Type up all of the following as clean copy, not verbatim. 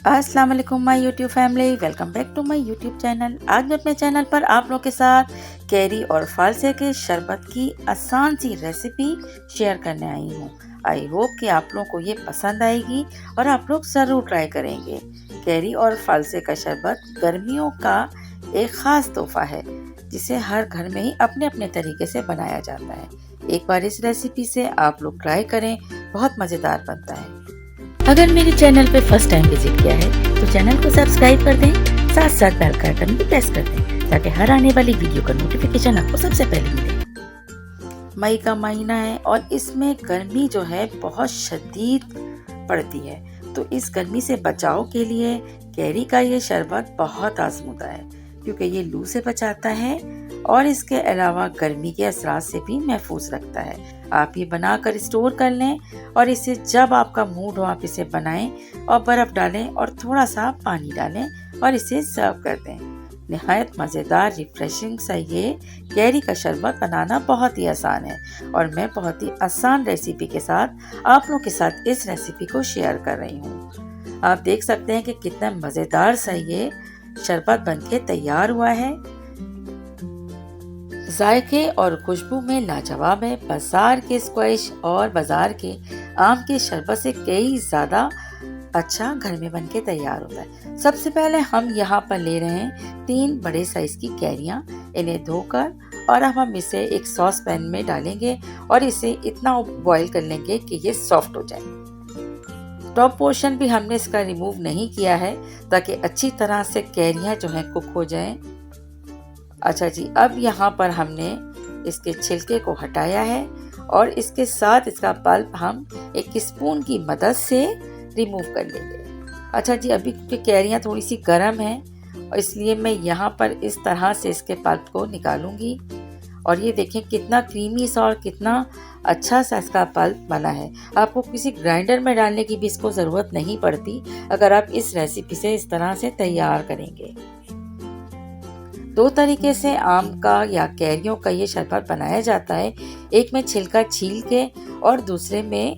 अस्सलाम वालेकुम my YouTube family, welcome back to my YouTube channel. आज मैं अपने चैनल पर आप लोगों के साथ कैरी और फालसे के शरबत की आसान सी रेसिपी शेयर करने आई हूँ। आई होप कि आप लोगों को ये पसंद आएगी और आप लोग ज़रूर ट्राई करेंगे। कैरी और फालसे का शरबत गर्मियों का एक ख़ास तोहफा है जिसे हर घर में ही अपने अपने तरीके से बनाया जाता है। एक बार इस रेसिपी से आप लोग ट्राई करें, बहुत मज़ेदार बनता है। अगर मेरे चैनल पे फर्स्ट टाइम विजिट किया है तो चैनल को सब्सक्राइब कर दें, साथ साथ बेल का आइकन भी प्रेस कर दें ताकि हर आने वाली वीडियो का नोटिफिकेशन आपको सबसे पहले मिले। मई का महीना है और इसमें गर्मी जो है बहुत शदीद पड़ती है, तो इस गर्मी से बचाव के लिए कैरी का ये शरबत बहुत आजमूदा है क्योंकि ये लू से बचाता है और इसके अलावा गर्मी के असरात से भी महफूज रखता है। आप ये बनाकर स्टोर कर लें और इसे जब आपका मूड हो आप इसे बनाएं और बर्फ़ डालें और थोड़ा सा पानी डालें और इसे सर्व कर दें। निहायत मज़ेदार रिफ्रेशिंग सा ये कैरी का शरबत बनाना बहुत ही आसान है और मैं बहुत ही आसान रेसिपी के साथ आप लोगों के साथ इस रेसिपी को शेयर कर रही हूँ। आप देख सकते हैं कि कितना मज़ेदार सा ये शरबत बनके तैयार हुआ है। जायके और खुशबू में लाजवाब है। बाजार के स्क्वैश और बाजार के आम के शरबत से कई ज़्यादा अच्छा घर में बनके तैयार होता है। सबसे पहले हम यहाँ पर ले रहे हैं 3 बड़े साइज की कैरियाँ। इन्हें धोकर और अब हम इसे एक सॉस पैन में डालेंगे और इसे इतना बॉईल कर लेंगे कि ये सॉफ्ट हो जाए। टॉप पोर्शन भी हमने इसका रिमूव नहीं किया है ताकि अच्छी तरह से कैरियाँ जो हैं कुक हो जाएं। अच्छा जी, अब यहाँ पर हमने इसके छिलके को हटाया है और इसके साथ इसका पल्प हम एक स्पून की मदद से रिमूव कर लेंगे। अच्छा जी, अभी क्योंकि कैरियाँ थोड़ी सी गर्म हैं और इसलिए मैं यहाँ पर इस तरह से इसके पल्प को निकालूंगी और ये देखें कितना क्रीमी सा और कितना अच्छा सा इसका पल्प बना है। आपको किसी ग्राइंडर में डालने की भी इसको ज़रूरत नहीं पड़ती अगर आप इस रेसिपी से इस तरह से तैयार करेंगे। 2 तरीके से आम का या कैरियों का ये शरबत बनाया जाता है। एक में छिलका छील के और दूसरे में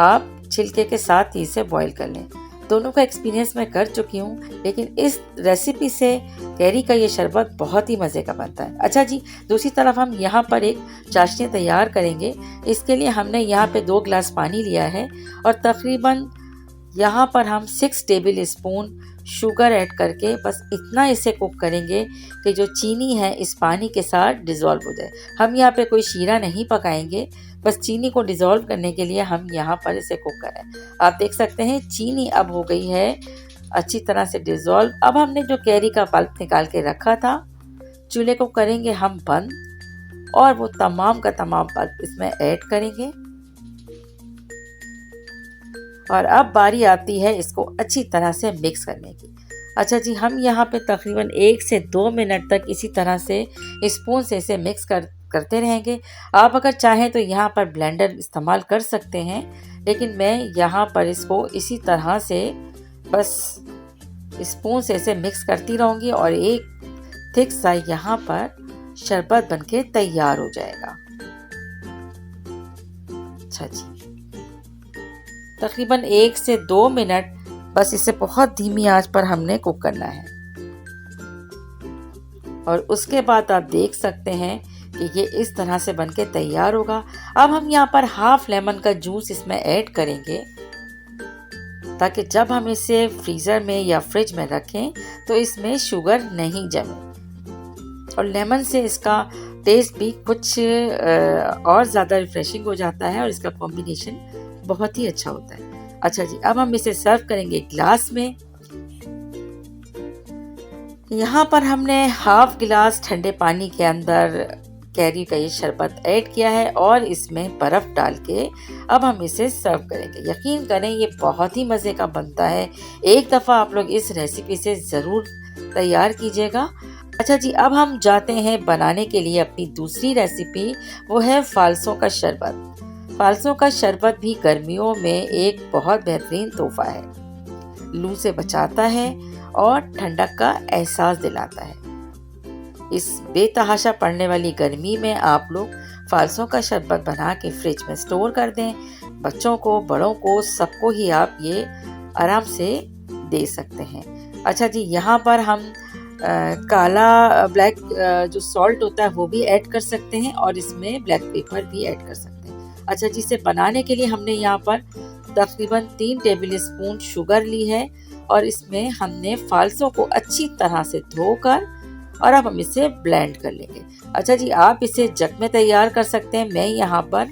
आप छिलके के साथ ही इसे बॉईल कर लें। दोनों का एक्सपीरियंस मैं कर चुकी हूँ, लेकिन इस रेसिपी से कैरी का ये शरबत बहुत ही मज़े का बनता है। अच्छा जी, दूसरी तरफ हम यहाँ पर एक चाशनी तैयार करेंगे। इसके लिए हमने यहाँ पे 2 गिलास पानी लिया है और तकरीबन यहाँ पर हम 6 टेबल स्पून शुगर ऐड करके बस इतना इसे कुक करेंगे कि जो चीनी है इस पानी के साथ डिज़ोल्व हो जाए। हम यहाँ पे कोई शीरा नहीं पकाएंगे, बस चीनी को डिज़ोल्व करने के लिए हम यहाँ पर इसे कुक करें। आप देख सकते हैं चीनी अब हो गई है अच्छी तरह से डिज़ोल्व। अब हमने जो कैरी का पल्प निकाल के रखा था, चूल्हे को करेंगे हम बंद और वो तमाम का तमाम पल्प इसमें ऐड करेंगे। और अब बारी आती है इसको अच्छी तरह से मिक्स करने की। अच्छा जी, हम यहाँ पे तकरीबन 1 से 2 मिनट तक इसी तरह से स्पून से इसे मिक्स करते रहेंगे। आप अगर चाहें तो यहाँ पर ब्लेंडर इस्तेमाल कर सकते हैं, लेकिन मैं यहाँ पर इसको इसी तरह से बस स्पून से इसे मिक्स करती रहूँगी और एक थिक सा यहाँ पर शरबत बनके तैयार हो जाएगा। अच्छा जी, तकरीबन 1 से 2 मिनट बस इसे बहुत धीमी आंच पर हमने कुक करना है और उसके बाद आप देख सकते हैं कि ये इस तरह से बनके तैयार होगा। अब हम यहाँ पर हाफ लेमन का जूस इसमें ऐड करेंगे ताकि जब हम इसे फ्रीज़र में या फ्रिज में रखें तो इसमें शुगर नहीं जमे और लेमन से इसका टेस्ट भी कुछ और ज़्यादा रिफ्रेशिंग हो जाता है और इसका कॉम्बिनेशन बहुत ही अच्छा होता है। अच्छा जी, अब हम इसे सर्व करेंगे ग्लास में। यहाँ पर हमने हाफ गिलास ठंडे पानी के अंदर कैरी का ये शरबत ऐड किया है और इसमें बर्फ़ डाल के अब हम इसे सर्व करेंगे। यकीन करें ये बहुत ही मज़े का बनता है। एक दफ़ा आप लोग इस रेसिपी से ज़रूर तैयार कीजिएगा। अच्छा जी, अब हम जाते हैं बनाने के लिए अपनी दूसरी रेसिपी, वो है फालसों का शरबत। फालसों का शरबत भी गर्मियों में एक बहुत बेहतरीन तोहफा है। लू से बचाता है और ठंडक का एहसास दिलाता है। इस बेतहाशा पड़ने वाली गर्मी में आप लोग फालसों का शरबत बना के फ्रिज में स्टोर कर दें। बच्चों को, बड़ों को, सबको ही आप ये आराम से दे सकते हैं। अच्छा जी, यहाँ पर हम काला ब्लैक जो सॉल्ट होता है वो भी ऐड कर सकते हैं और इसमें ब्लैक पेपर भी ऐड कर सकते हैं। अच्छा जी, इसे बनाने के लिए हमने यहाँ पर तकरीबन 3 टेबल स्पून शुगर ली है और इसमें हमने फालसों को अच्छी तरह से धोकर और अब हम इसे ब्लेंड कर लेंगे। अच्छा जी, आप इसे जग में तैयार कर सकते हैं, मैं यहाँ पर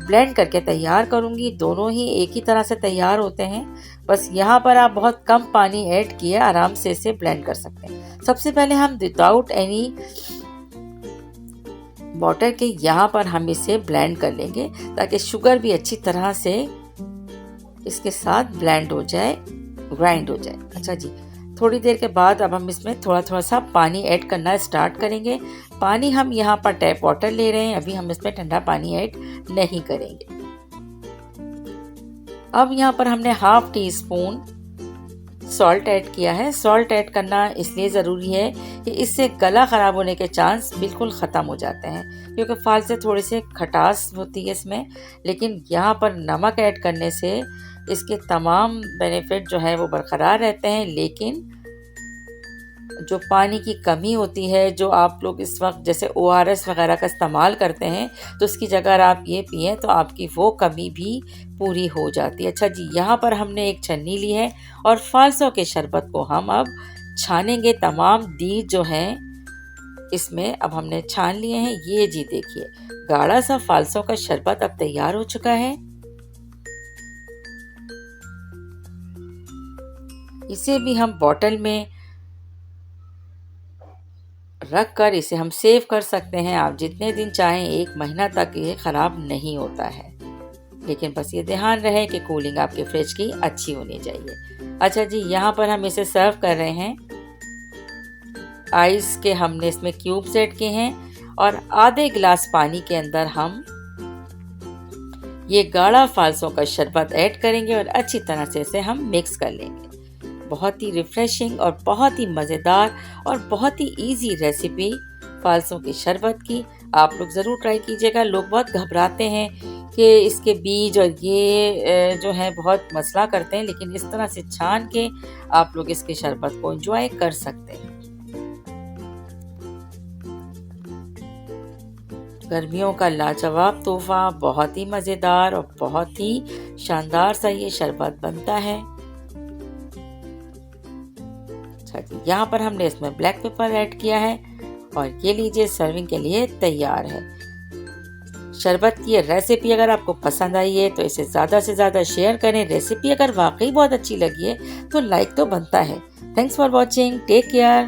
ब्लेंड करके तैयार करूँगी। दोनों ही एक ही तरह से तैयार होते हैं, बस यहाँ पर आप बहुत कम पानी ऐड किए आराम से इसे ब्लेंड कर सकते हैं। सबसे पहले हम विदाउट एनी वाटर के यहाँ पर हम इसे ब्लेंड कर लेंगे ताकि शुगर भी अच्छी तरह से इसके साथ ब्लेंड हो जाए, ग्राइंड हो जाए। अच्छा जी, थोड़ी देर के बाद अब हम इसमें थोड़ा थोड़ा सा पानी ऐड करना स्टार्ट करेंगे। पानी हम यहाँ पर टैप वाटर ले रहे हैं, अभी हम इसमें ठंडा पानी ऐड नहीं करेंगे। अब यहाँ पर हमने half tea spoon salt add किया है। सॉल्ट ऐड करना इसलिए ज़रूरी है कि इससे गला ख़राब होने के चांस बिल्कुल ख़त्म हो जाते हैं, क्योंकि फाल से थोड़ी सी खटास होती है इसमें। लेकिन यहाँ पर नमक ऐड करने से इसके तमाम बेनिफिट जो है वो बरकरार रहते हैं। लेकिन जो पानी की कमी होती है, जो आप लोग इस वक्त जैसे ORS वगैरह का इस्तेमाल करते हैं, तो इसकी जगह अगर आप ये पिएं तो आपकी वो कमी भी पूरी हो जाती है। अच्छा जी, यहाँ पर हमने एक छन्नी ली है और फालसों के शरबत को हम अब छानेंगे। तमाम बीज जो हैं इसमें अब हमने छान लिए हैं। ये जी देखिए, गाढ़ा सा फालसों का शरबत अब तैयार हो चुका है। इसे भी हम बॉटल में रख कर इसे हम सेव कर सकते हैं। आप जितने दिन चाहें, 1 महीना तक ये ख़राब नहीं होता है। लेकिन बस ये ध्यान रहे कि कूलिंग आपके फ्रिज की अच्छी होनी चाहिए। अच्छा जी, यहाँ पर हम इसे सर्व कर रहे हैं। आइस के हमने इसमें क्यूब्स ऐड किए हैं और आधे गिलास पानी के अंदर हम ये गाढ़ा फालसों का शरबत ऐड करेंगे और अच्छी तरह से इसे हम मिक्स कर लेंगे। बहुत ही रिफ्रेशिंग और बहुत ही मज़ेदार और बहुत ही इजी रेसिपी फालसों के शरबत की आप लोग ज़रूर ट्राई कीजिएगा। लोग बहुत घबराते हैं कि इसके बीज और ये जो है बहुत मसला करते हैं, लेकिन इस तरह से छान के आप लोग इसके शरबत को एंजॉय कर सकते हैं। गर्मियों का लाजवाब तोहफा, बहुत ही मज़ेदार और बहुत ही शानदार सा ये शरबत बनता है। अच्छा जी, यहाँ पर हमने इसमें ब्लैक पेपर ऐड किया है और ये लीजिए सर्विंग के लिए तैयार है। शरबत की रेसिपी अगर आपको पसंद आई है तो इसे ज़्यादा से ज़्यादा शेयर करें। रेसिपी अगर वाकई बहुत अच्छी लगी है तो लाइक तो बनता है। Thanks for watching, take care.